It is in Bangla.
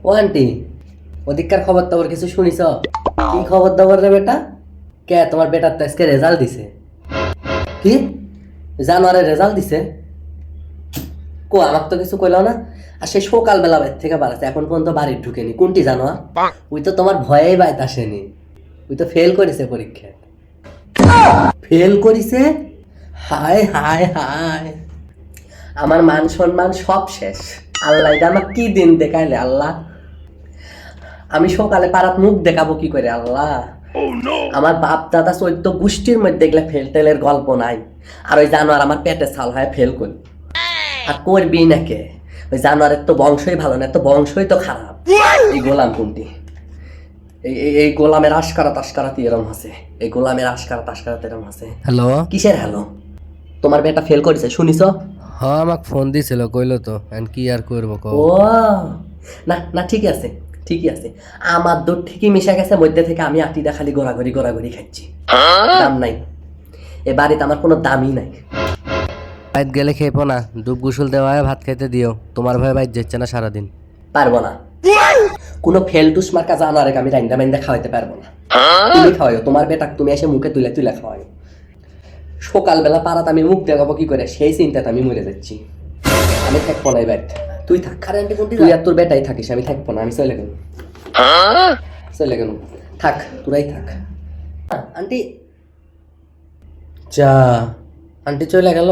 ও আন্টি, ওদিককার খবর টবর কিছু শুনিছ? কি খবর দাবর রে বেটা? কে তোমার বেটার তো আজকে রেজাল্ট দিছে? কি জানুয়ারির রেজাল্ট দিছে? কো আমাকে তো কিছু কইলো না। আর সেই সকালবেলা বাইর থেকে বাড়াচ্ছে, এখন পর্যন্ত বাড়ি ঢুকেনি। কোনটি জানো? ওই তো তোমার ভয়েই বাইত আসেনি। ওই তো ফেল করেছে পরীক্ষা। ফেল করিছে? হায় হায় হায়, আমার মান সম্মান সব শেষ। আল্লাহ, এটা আমার কি দিন দেখাইলে আল্লাহ। আমি সকালে পাড়াত মুখ দেখাবো কি করে আল্লাহ? আমার বাপ দাদা 14 গোষ্ঠীর মধ্যে এগুলা ফেল টেলের গল্প নাই। আর ওই জানোয়ার আমার পেটে ছাল হয় ফেল করি। আর করবি নাকে? ওই জানোয়ারের তো বংশই ভালো না, তো বংশই তো খারাপ। এই গোলাম কোনটি? এই গোলামের আশকারা তাস্কারাতি এরম আছে। এই গোলামের আশকারা তাস্কারাতি এরম আছে। হ্যালো। কিসের হ্যালো? তোমার বেটা ফেল করেছে শুনিছ? হ্যাঁ, আমাকে ফোন দিছিল, কইলো তো। এখন কি আর করবো কও? ও না না, ঠিকই আছে, ঠিকই আছে। আমার দুধ ঠিকই মিশে গেছে মধ্যে থেকে। আমি আটিটা খালি গোড়াগড়ি খাচ্ছি। দাম নাই এ বাড়িতে, আমার কোনো দামই নাই। বাইত গেলে খেপো না, ডুব গোসল দেওয়া হয়, ভাত খাইতে দিও। তোমার ভয় বাইত যাচ্ছে না সারাদিন। পারবো না। কোনো ফেলটুস মার্কা জানারে আমি রাইন্দা মাইন্দা খাওয়াইতে পারবো না। তুমি খাওয়াইও তোমার বেটাক, তুমি এসে মুখে তুলে তুলে খাওয়াইও। সকালবেলা পাড়াতে আমি মুখ দেখাবো কি করে, সেই চিন্তাতে আমি মরে যাচ্ছি। আমি থাকবো না এবার। তুই থাক, তুই আর তোর বেটাই থাকিস, আমি থাকবো না। আমি চলে গেল, চলে গেল। থাক, তোরাই থাক। আন্টি, যা, আন্টি চলে গেল।